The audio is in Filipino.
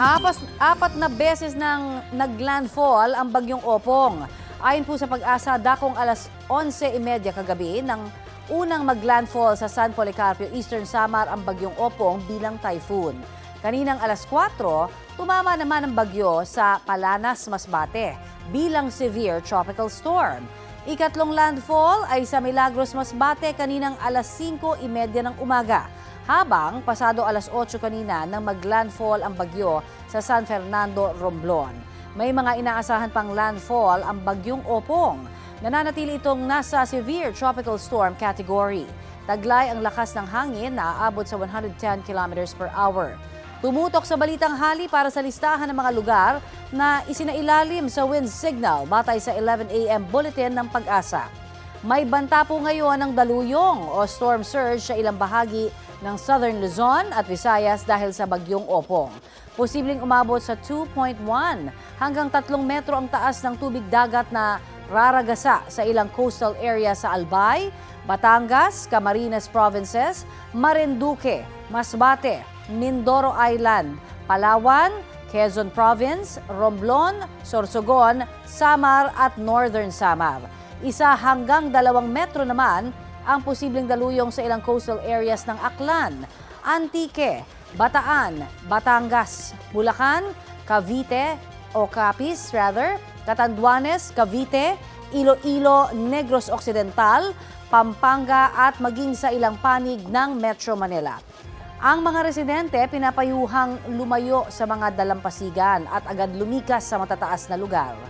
Apat na beses nang naglandfall ang bagyong Opong. Ayon po sa Pag-asa, dakong alas 11:30 kagabi nang unang maglandfall sa San Policarpio, Eastern Samar ang bagyong Opong bilang typhoon. Kaninang alas 4, tumama naman ang bagyo sa Palanas, Masbate bilang severe tropical storm. Ikatlong landfall ay sa Milagros, Masbate kaninang alas 5:30 ng umaga. Habang pasado alas 8 kanina nang maglandfall ang bagyo sa San Fernando, Romblon. May mga inaasahan pang landfall ang bagyong Opong. Nananatili itong nasa severe tropical storm category. Taglay ang lakas ng hangin na aabot sa 110 kilometers per hour. Tumutok sa balitang hali para sa listahan ng mga lugar na isinailalim sa wind signal batay sa 11 a.m. bulletin ng Pag-asa. May banta po ngayon ng daluyong o storm surge sa ilang bahagi ng Southern Luzon at Visayas dahil sa bagyong Opong. Posibleng umabot sa 2.1 hanggang 3 metro ang taas ng tubig dagat na raragasa sa ilang coastal area sa Albay, Batangas, Camarines Provinces, Marinduque, Masbate, Mindoro Island, Palawan, Quezon Province, Romblon, Sorsogon, Samar at Northern Samar. 1 hanggang 2 metro naman ang posibleng daluyong sa ilang coastal areas ng Aklan, Antique, Bataan, Batangas, Bulacan, Cavite o Capiz Catanduanes, Cavite, Iloilo, Negros Occidental, Pampanga at maging sa ilang panig ng Metro Manila. Ang mga residente pinapayuhang lumayo sa mga dalampasigan at agad lumikas sa matataas na lugar.